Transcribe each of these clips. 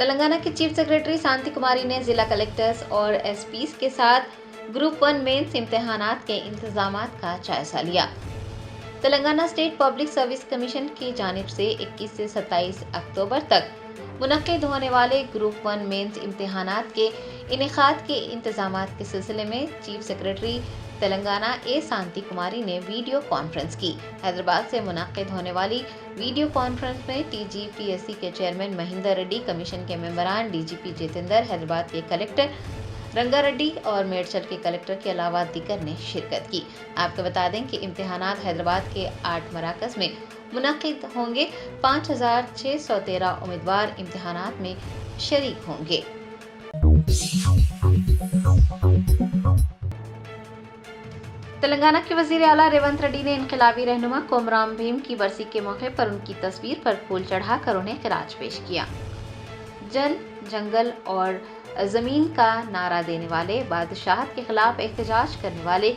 تلنگانہ کی chief secretary شانتی کماری نے ضلع کلیکٹرز اور ایس پیز کے ساتھ گروپ 1 مینس امتحانات کے انتظامات کا جائزہ لیا۔ Telangana state public service commission کی جانب سے 21 سے 27 اکتوبر تک منعقد ہونے والے گروپ 1 مینس امتحانات کے انعقاد کے انتظامات کے سلسلے میں chief secretary Telangana A Shanti Kumari نے ویڈیو کانفرنس کی۔ حیدرآباد سے منعقد ہونے والی ویڈیو کانفرنس میں T G P S C کے چیئرمین مہندر ریڈی، کمیشن کے ممبران D G P Jitender, Hyderabad کے کلیکٹر رنگا ریڈی اور میڈچل کے کلیکٹر کے علاوہ دیگر نے شرکت کی۔ آپ کو بتا دیں کہ امتحانات حیدرآباد کے 8 مراکز میں منعقد ہوں گے۔ 5613 امیدوار امتحانات میں شریک ہوں گے۔ تلنگانہ کے وزیر اعلیٰ ریونت ریڈی نے انقلابی رہنما کومرام بھیم کی برسی کے موقع پر ان کی تصویر پر پھول چڑھا کر انہیں خراج پیش کیا۔ جن، جنگل اور زمین کا نعرہ دینے والے، بادشاہت کے خلاف احتجاج کرنے والے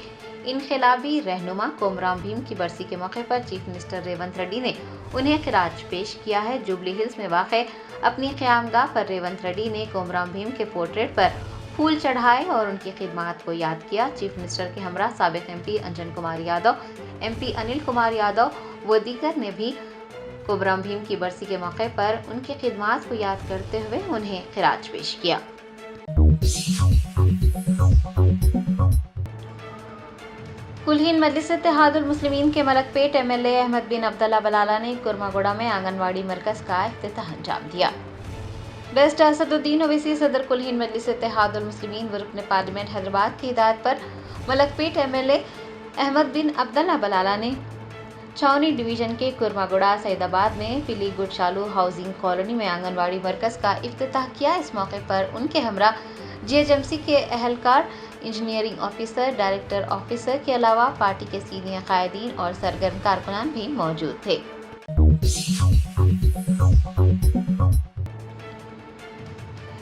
انقلابی رہنما کومرام بھیم کی برسی کے موقع پر چیف منسٹر ریونت ریڈی نے انہیں خراج پیش کیا ہے۔ جوبلی ہلز میں واقع اپنی قیامگاہ پر ریونت ریڈی نے کومرام بھیم کے پورٹریٹ پر پھول چڑھائے اور ان کی خدمات کو یاد کیا۔ چیف منسٹر کے ہمراہ سابق MP Anjan Kumar Yadav, MP Anil Kumar Yadav و دیگر نے بھی کومرام بھیم کی برسی کے موقع پر ان کی خدمات کو یاد کرتے ہوئے انہیں خراج پیش کیا۔ کلہین مجلس اتحاد المسلمین کے ملک پیٹ ایم ایل اے احمد بن عبداللہ بلالہ نے کرماگوڑا میں آنگن واڑی مرکز کا افتتاح انجام دیا۔ بیسٹ اسد الدین اویسی صدر کلہین مجلس اتحاد المسلمین و رکن پارلیمنٹ حیدرآباد کی ہدایت پر ملک پیٹ ایم ایل اے احمد بن عبداللہ بلالہ نے چھاؤنی ڈویژن کے کرماگوڑا سعید آباد میں پلی گڈ شالو ہاؤسنگ کالونی میں آنگن واڑی مرکز کا افتتاح کیا۔ اس موقع پر ان کے ہمراہ جی ایچ ایم سی کے اہلکار، انجینئرنگ آفیسر، ڈائریکٹر آفیسر کے علاوہ پارٹی کے سینئر قائدین اور سرگرم کارکنان بھی موجود تھے۔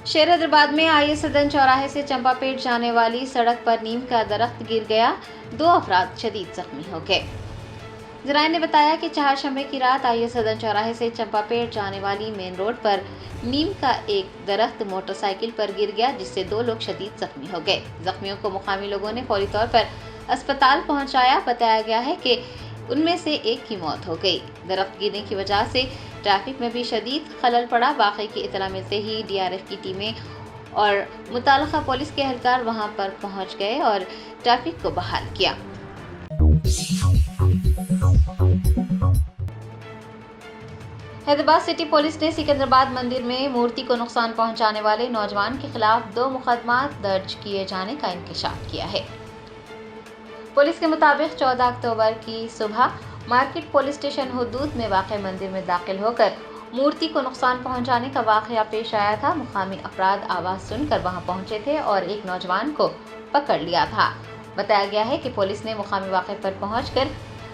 شہر حیدرآباد میں آئی سدن چوراہے سے چمپا پیٹ جانے والی سڑک پر نیم کا درخت گر گیا، 2 افراد شدید زخمی ہو گئے۔ ذرائع نے بتایا کہ چہارشنبے کی رات آئی سدن چوراہے سے چمپا پیٹ جانے والی مین روڈ پر نیم کا ایک درخت موٹر سائیکل پر گر گیا، جس سے 2 لوگ شدید زخمی ہو گئے۔ زخمیوں کو مقامی لوگوں نے فوری طور پر اسپتال پہنچایا۔ بتایا گیا ہے کہ ان میں سے ایک کی موت ہو گئی۔ درخت گرنے کی وجہ سے ٹریفک میں بھی شدید خلل پڑا۔ واقعے کی اطلاع ملتے ہی ڈی آر ایف کی ٹیمیں اور متعلقہ پولیس کے اہلکار وہاں پر پہنچ گئے اور ٹریفک کو بحال کیا۔ حیدرآباد سٹی پولیس نے سکندرآباد مندر میں مورتی کو نقصان پہنچانے والے نوجوان کے خلاف 2 مقدمات درج کیے جانے کا انکشاف کیا ہے۔ پولیس کے مطابق 14 اکتوبر کی صبح مارکیٹ پولیس اسٹیشن حدود میں واقع مندر میں داخل ہو کر مورتی کو نقصان پہنچانے کا واقعہ پیش آیا تھا۔ مقامی افراد آواز سن کر وہاں پہنچے تھے اور ایک نوجوان کو پکڑ لیا تھا۔ بتایا گیا ہے کہ پولیس نے مقامی واقعے پر پہنچ کر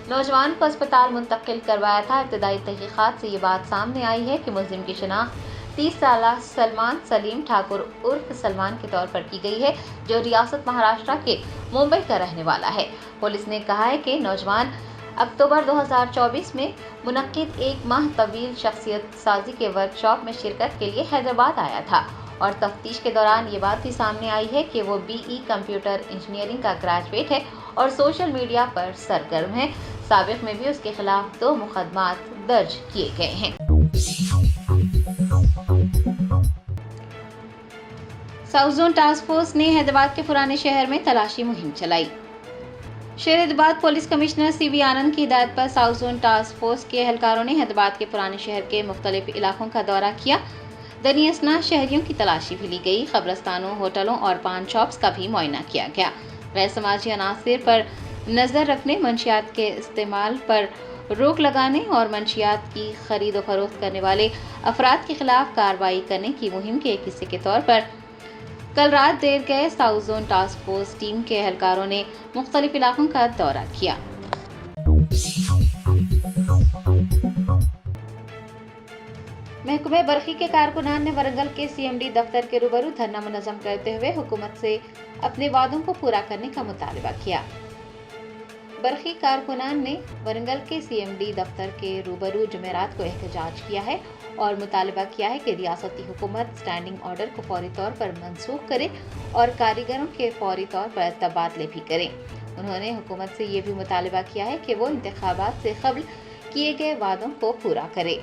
نوجوان کو اسپتال منتقل کروایا تھا۔ ابتدائی تحقیقات سے یہ بات سامنے آئی ہے کہ ملزم کی شناخت 30 سالہ سلمان سلیم ٹھاکر عرف سلمان کے طور پر کی گئی ہے، جو ریاست مہاراشٹر کے ممبئی کا رہنے والا ہے۔ پولیس نے کہا ہے کہ نوجوان اکتوبر 2024 میں منعقد 1 ماہ طویل شخصیت سازی کے ورکشاپ میں شرکت کے لیے حیدرآباد آیا تھا اور تفتیش کے دوران یہ بات بھی سامنے آئی ہے کہ وہ BE کمپیوٹر انجینئرنگ کا گریجویٹ ہے اور سوشل میڈیا پر سرگرم ہے۔ سابق میں بھی اس کے خلاف 2 مقدمات درج کیے گئے ہیں۔ ساؤتھ زون ٹاسک فورس نے حیدرآباد کے پرانے شہر میں تلاشی مہم چلائی۔ شہر حیدرآباد پولیس کمشنر سی وی آنند کی ہدایت پر ساؤتھ زون ٹاسک فورس کے اہلکاروں نے حیدرآباد کے پرانے شہر کے مختلف علاقوں کا دورہ کیا۔ دریں اثنا شہریوں کی تلاشی بھی لی گئی۔ قبرستانوں، ہوٹلوں اور پان شاپس کا بھی معائنہ کیا گیا۔ غیر سماجی عناصر پر نظر رکھنے، منشیات کے استعمال پر روک لگانے اور منشیات کی خرید و فروخت کرنے والے افراد کے خلاف کارروائی کرنے کی مہم کے ایک حصے کے طور پر کل رات دیر گئے south zone task force team کے اہلکاروں نے مختلف علاقوں کا دورہ کیا۔ محکمہ برقی کے کارکنان نے ورنگل کے CMD دفتر کے روبرو دھرنا منظم کرتے ہوئے حکومت سے اپنے وعدوں کو پورا کرنے کا مطالبہ کیا۔ برقی کارکنان نے ورنگل کے CMD دفتر کے روبرو جمعرات کو احتجاج کیا ہے اور مطالبہ کیا ہے کہ ریاستی حکومت اسٹینڈنگ آرڈر کو فوری طور پر منسوخ کرے اور کاریگروں کے فوری طور پر تبادلے بھی کریں۔ انہوں نے حکومت سے یہ بھی مطالبہ کیا ہے کہ وہ انتخابات سے قبل کیے گئے وعدوں کو پورا کرے۔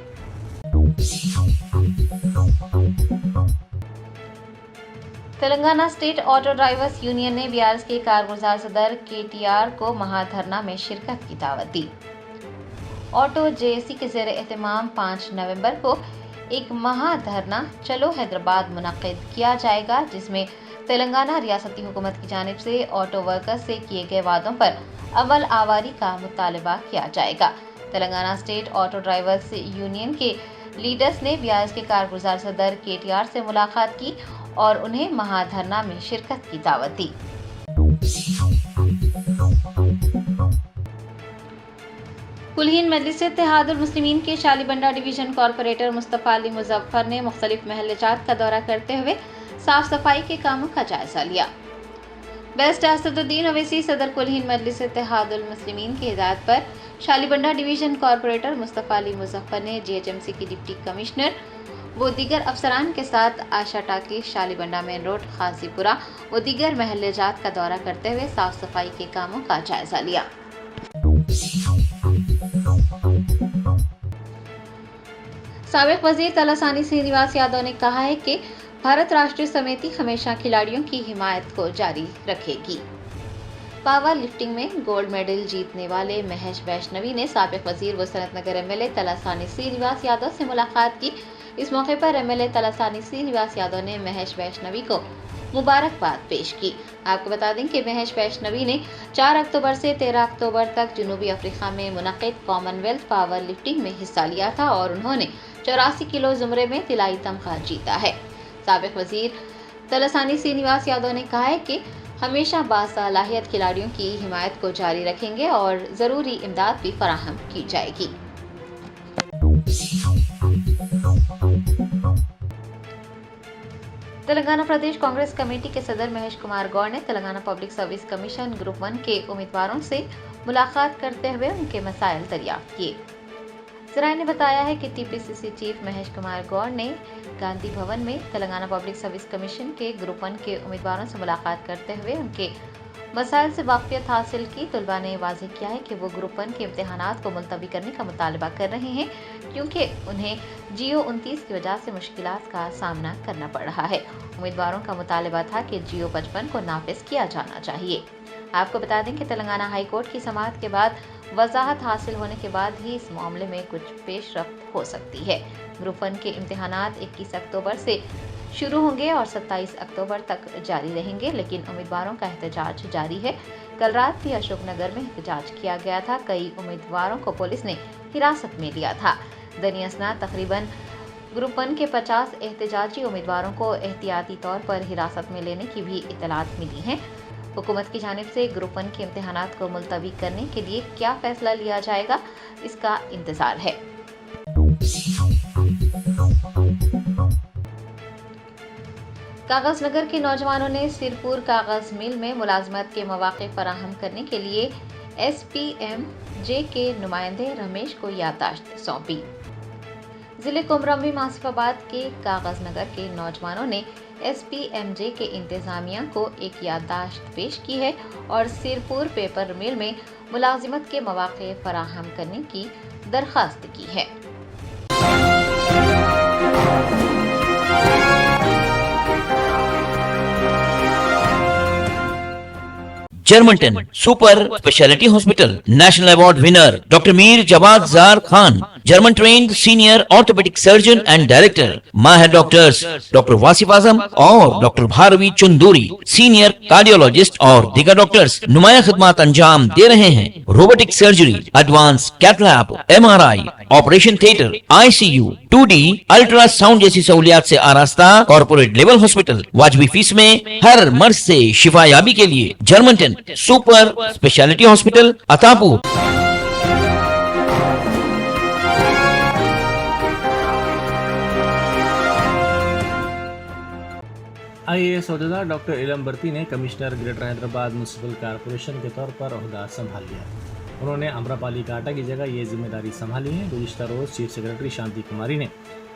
Telangana state auto drivers union نے BRS کے کارگزار صدر KTR کو مہا دھرنا میں شرکت کی دعوت دی۔ آٹو JAC کے زیر اہتمام 5 نومبر کو ایک مہا دھرنا چلو حیدرآباد منعقد کیا جائے گا، جس میں تلنگانہ ریاستی حکومت کی جانب سے آٹو ورکرز سے کیے گئے وعدوں پر عمل آوری کا مطالبہ کیا جائے گا۔ Telangana state auto drivers union کے لیڈرز نے BRS کے کارگزار صدر KTR سے ملاقات کی اور انہیں مہا دھرنا میں شرکت کی دعوت دی۔ کل ہند مجلس اتحاد المسلمین کے شالیبنڈا ڈویژن کارپوریٹر مصطفیٰ علی مظفر نے مختلف محلہ جات کا دورہ کرتے ہوئے صاف صفائی کے کاموں کا جائزہ لیا۔ بیسٹ اسد الدین اویسی صدر کل ہند مجلس اتحاد المسلمین کی ہدایت پر شالیبنڈا ڈویژن کارپوریٹر مصطفیٰ علی مظفر نے GHMC کی ڈپٹی کمشنر و دیگر افسران کے ساتھ عائشہ ٹاکیز، شالیبنڈا مین روڈ، خاصی پورہ و دیگر محلہ جات کا دورہ کرتے ہوئے صاف صفائی کے کاموں کا جائزہ لیا۔ سابق وزیر تلاسانی سرینیواس یادو نے کہا ہے کہ بھارت راشٹریہ سمیتی ہمیشہ کھلاڑیوں کی حمایت کو جاری رکھے گی۔ پاور لفٹنگ میں گولڈ میڈل جیتنے والے مہیش ویشنوی نے سابق وزیر و صنعت نگر MLA تلاسانی سرینیواس یادو سے ملاقات کی۔ اس موقع پر MLA تلاسانی سرینیواس یادو نے مہیش ویشنوی کو مبارکباد پیش کی۔ آپ کو بتا دیں کہ مہیش ویشنوی نے 4 اکتوبر سے 13 اکتوبر تک جنوبی افریقہ میں منعقد کامن ویلتھ پاور لفٹنگ میں حصہ لیا تھا اور انہوں نے 84 کلو زمرے میں طلائی تمغہ جیتا ہے۔ سابق وزیر تلاسانی سرینیواس یادو نے کہا ہے کہ ہمیشہ باصلاحیت کھلاڑیوں کی حمایت کو جاری رکھیں گے اور ضروری امداد بھی فراہم کی جائے گی۔ تلنگانہ پردیش کانگریس کمیٹی کے صدر مہیش کمار گوڑ نے Telangana public service commission group 1 کے امیدواروں سے ملاقات کرتے ہوئے ان کے مسائل دریافت کیے۔ ذرائع نے بتایا ہے کہ TPCC چیف مہیش کمار گوڑ نے گاندھی بھون میں تلنگانہ پبلک سروس کمیشن کے گروپ 1 کے امیدواروں سے ملاقات کرتے ہوئے ان کے مسائل سے واقفیت حاصل کی۔ طلباء نے واضح کیا ہے کہ وہ گروپ 1 کے امتحانات کو ملتوی کرنے کا مطالبہ کر رہے ہیں کیونکہ انہیں GO 29 کی وجہ سے مشکلات کا سامنا کرنا پڑ رہا ہے۔ امیدواروں کا مطالبہ تھا کہ GO 55 کو نافذ کیا جانا چاہیے۔ آپ کو بتا دیں کہ تلنگانہ ہائی کورٹ کی سماعت کے بعد وضاحت حاصل ہونے کے بعد ہی اس معاملے میں کچھ پیش رفت ہو سکتی ہے۔ گروپ 1 کے امتحانات 21 اکتوبر سے شروع ہوں گے اور 27 اکتوبر تک جاری رہیں گے، لیکن امیدواروں کا احتجاج جاری ہے۔ کل رات بھی اشوک نگر میں احتجاج کیا گیا تھا۔ کئی امیدواروں کو پولیس نے حراست میں لیا تھا۔ دنیا اسناد تقریباً گروپ 1 کے 50 احتجاجی امیدواروں کو احتیاطی طور پر حراست میں لینے کی بھی اطلاعات ملی ہیں۔ حکومت کی جانب سے گروپ 1 کے امتحانات کو ملتوی کرنے کے لیے کیا فیصلہ لیا جائے گا، اس کا انتظار ہے۔ کاغذ نگر کے نوجوانوں نے سرپور کاغذ مل میں ملازمت کے مواقع فراہم کرنے کے لیے SPMJ کے نمائندے رمیش کو یادداشت سونپی۔ ضلع کومرمبی آصف آباد کے کاغذ نگر کے نوجوانوں نے SPMJ کے انتظامیہ کو ایک یادداشت پیش کی ہے اور سرپور پیپر مل میں ملازمت کے مواقع فراہم کرنے کی درخواست کی ہے۔ Germanten super speciality hospital national award winner doctor Mir Jawad Zar Khan, German trained senior orthopaedic surgeon and director, ماہر ڈاکٹرز ڈاکٹر واصف اعظم اور doctor Bharavi Chanduri, senior cardiologist اور دیگر ڈاکٹرز نمایاں خدمات انجام دے رہے ہیں۔ Robotic surgery, advance cath lab, MRI، operation theatre, ICU، 2D ultrasound جیسی سہولیات سے آراستہ کارپوریٹ لیول ہاسپٹل، واجبی فیس میں ہر مرض سے شفا یابی کے لیے Germanten super speciality hospital Attapur. IAS عہدیدار ڈاکٹر علم برتی نے commissioner greater Hyderabad municipal corporation کے طور پر عہدہ سنبھال لیا۔ انہوں نے امرپالی کاٹا کی جگہ یہ ذمہ داری سنبھالی ہے۔ گزشتہ روز چیف سیکرٹری شانتی کماری نے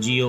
GO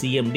CMD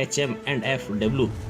HM&FW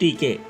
TK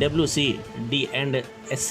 WCD&SC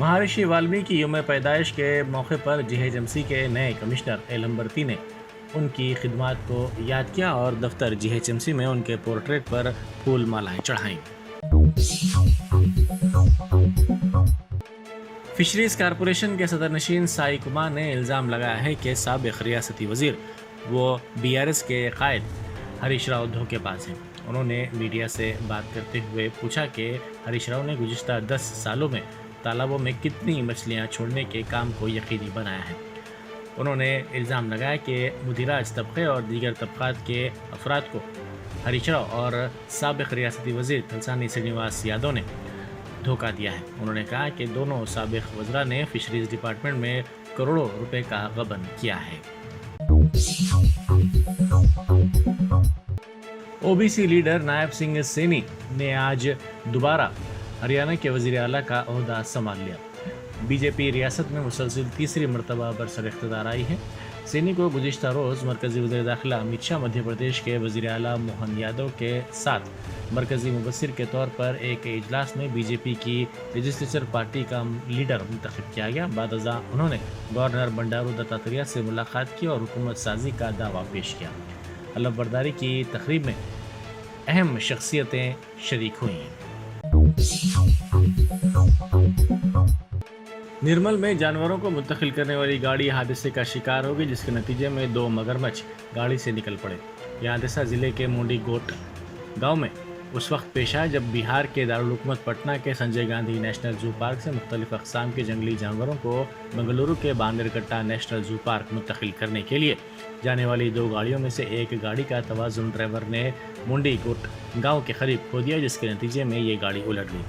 Maharishi Valmiki یوم پیدائش کے موقع پر GHMC کے نئے کمشنر ایلمبرتی نے ان کی خدمات کو یاد کیا اور دفتر GHMC میں ان کے پورٹریٹ پر پھول مالائیں چڑھائیں۔ فشریز کارپوریشن کے صدر نشین سائی کمار نے الزام لگایا ہے کہ سابق ریاستی وزیر وہ BRS کے قائد ہریش راؤ دھوکے باز ہیں۔ انہوں نے میڈیا سے بات کرتے ہوئے پوچھا کہ ہریش راؤ نے گزشتہ 10 سالوں میں تالابوں میں کتنی مچھلیاں چھوڑنے کے کام کو یقینی بنایا ہے۔ انہوں نے الزام لگایا کہ مدیراج طبقے اور دیگر طبقات کے افراد کو ہریش راؤ اور سابق ریاستی وزیر تلسانی سرینواس یادو نے دھوکہ دیا ہے۔ انہوں نے کہا کہ دونوں سابق وزراء نے فشریز ڈپارٹمنٹ میں کروڑوں روپے کا غبن کیا ہے۔ OBC لیڈر نائب سنگھ سینی نے آج دوبارہ ہریانہ کے وزیر اعلیٰ کا عہدہ سنبھال لیا۔ BJP ریاست میں مسلسل تیسری مرتبہ برسر اقتدار آئی ہے۔ سینی کو گزشتہ روز مرکزی وزیر داخلہ امت شاہ، مدھیہ پردیش کے وزیر اعلیٰ موہن یادو کے ساتھ مرکزی مبصر کے طور پر ایک اجلاس میں BJP کی لیجسلیچر پارٹی کا لیڈر منتخب کیا گیا۔ بعد ازاں انہوں نے گورنر بنڈارو دتاتریہ سے ملاقات کی اور حکومت سازی کا دعویٰ پیش کیا۔ علم برداری کی تقریب میں اہم شخصیتیں شریک ہوئی ہیں۔ نرمل میں جانوروں کو منتقل کرنے والی گاڑی حادثے کا شکار ہوگی، جس کے نتیجے میں 2 مگرمچھ گاڑی سے نکل پڑے۔ یہ حادثہ ضلع کے مونڈی گوٹ گاؤں میں اس وقت پیش آیا جب بہار کے دارالحکومت پٹنہ کے Sanjay Gandhi national zoo park سے مختلف اقسام کے جنگلی جانوروں کو بنگلورو کے باندرکٹہ نیشنل زو پارک منتقل کرنے کے لیے جانے والی 2 گاڑیوں میں سے ایک گاڑی کا توازن ڈرائیور نے مونڈی گوٹ گاؤں کے قریب کھو دیا، جس کے نتیجے میں یہ گاڑی الٹ گئی۔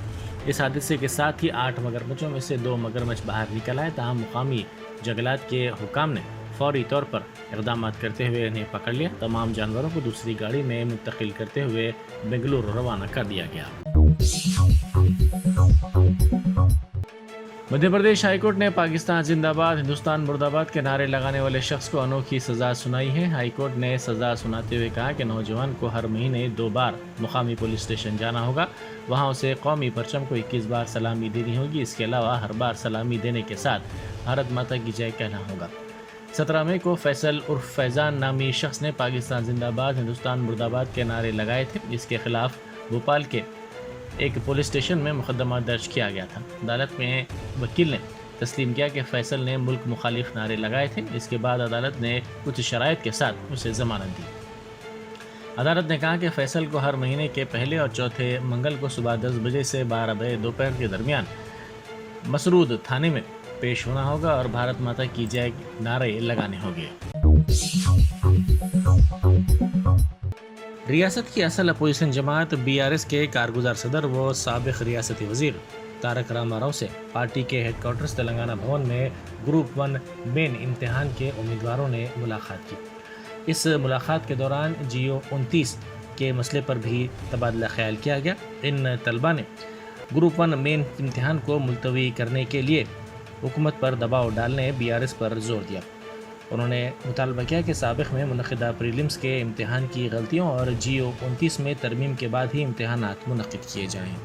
اس حادثے کے ساتھ ہی 8 مگرمچھوں میں سے 2 مگرمچھ باہر نکل آئے، تاہم مقامی جنگلات کے حکام نے فوری طور پر اقدامات کرتے ہوئے انہیں پکڑ لیا۔ تمام جانوروں کو دوسری گاڑی میں منتقل کرتے ہوئے بنگلورو روانہ کر دیا گیا۔ مدھیہ پردیش ہائی کورٹ نے پاکستان زندہ باد، ہندوستان مرد آباد کے نعرے لگانے والے شخص کو انوکھی سزا سنائی ہے۔ ہائی کورٹ نے سزا سناتے ہوئے کہا کہ نوجوان کو ہر مہینے 2 بار مقامی پولیس اسٹیشن جانا ہوگا، وہاں اسے قومی پرچم کو 21 بار سلامی دینی ہوگی۔ اس کے علاوہ ہر بار سلامی دینے کے ساتھ بھارت ماتا کی جے کہنا ہوگا۔ 17 مئی کو فیصل عرف فیضان نامی شخص نے پاکستان زندہ باد، ہندوستان مرد آباد کے نعرے لگائے تھے۔ اس کے خلاف بھوپال کے ایک پولیس اسٹیشن میں مقدمہ درج کیا گیا تھا۔ عدالت میں وکیل نے تسلیم کیا کہ فیصل نے ملک مخالف نعرے لگائے تھے۔ اس کے بعد عدالت نے کچھ شرائط کے ساتھ اسے ضمانت دی۔ عدالت نے کہا کہ فیصل کو ہر مہینے کے پہلے اور چوتھے منگل کو صبح 10 بجے سے 12 بجے دوپہر کے درمیان مسرود تھانے میں پیش ہونا ہوگا اور بھارت ماتا کی جے نعرے لگانے ہوں گے۔ ریاست کی اصل اپوزیشن جماعت BRS کے کارگزار صدر و سابق ریاستی وزیر تارک راما راؤ سے پارٹی کے ہیڈ کوارٹرز تلنگانہ بھون میں گروپ 1 مین امتحان کے امیدواروں نے ملاقات کی۔ اس ملاقات کے دوران GO 29 کے مسئلے پر بھی تبادلہ خیال کیا گیا۔ ان طلباء نے گروپ 1 مین امتحان کو ملتوی کرنے کے لیے حکومت پر دباؤ ڈالنے BRS پر زور دیا۔ انہوں نے مطالبہ کیا کہ سابق میں منعقدہ پریلیمز کے امتحان کی غلطیوں اور GO 29 میں ترمیم کے بعد ہی امتحانات منعقد کیے جائیں۔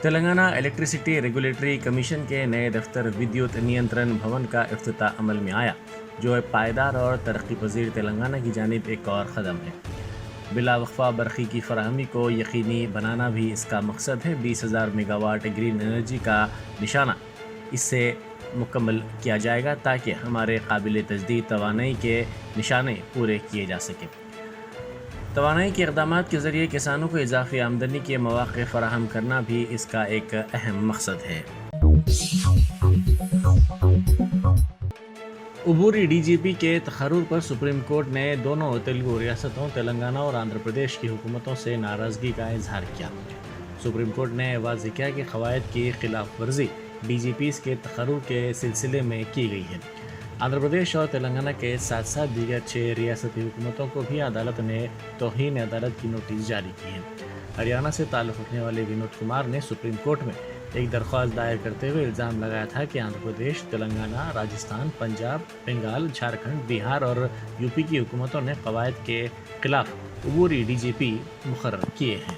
تلنگانہ الیکٹریسٹی ریگولیٹری کمیشن کے نئے دفتر ودیوت نینترن بھون کا افتتاح عمل میں آیا، جو ایک پائیدار اور ترقی پذیر تلنگانہ کی جانب ایک اور قدم ہے۔ بلا وقفہ برقی کی فراہمی کو یقینی بنانا بھی اس کا مقصد ہے۔ 20,000 میگا واٹ گرین انرجی کا نشانہ اس سے مکمل کیا جائے گا تاکہ ہمارے قابل تجدید توانائی کے نشانے پورے کیے جا سکیں۔ توانائی کے اقدامات کے ذریعے کسانوں کو اضافی آمدنی کے مواقع فراہم کرنا بھی اس کا ایک اہم مقصد ہے۔ عبوری DGP کے تقرر پر سپریم کورٹ نے دونوں تیلگو ریاستوں تلنگانہ اور آندھرا پردیش کی حکومتوں سے ناراضگی کا اظہار کیا۔ سپریم کورٹ نے واضح کیا کہ قواعد کی خلاف ورزی DGPs کے تقرر کے سلسلے میں کی گئی ہے۔ آندھرا پردیش اور تلنگانہ کے ساتھ ساتھ دیگر 6 ریاستی حکومتوں کو بھی عدالت نے توہین عدالت کی نوٹس جاری کی ہے۔ ہریانہ سے تعلق رکھنے والے ونود کمار نے سپریم کورٹ میں ایک درخواست دائر کرتے ہوئے الزام لگایا تھا کہ آندھرا پردیش، تلنگانہ، راجستھان، پنجاب، بنگال، جھارکھنڈ، بہار اور UP کی حکومتوں نے قواعد کے خلاف عبوری DGP مقرر کیے ہیں۔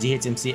GHMC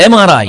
MRI,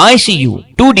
ICU, 2D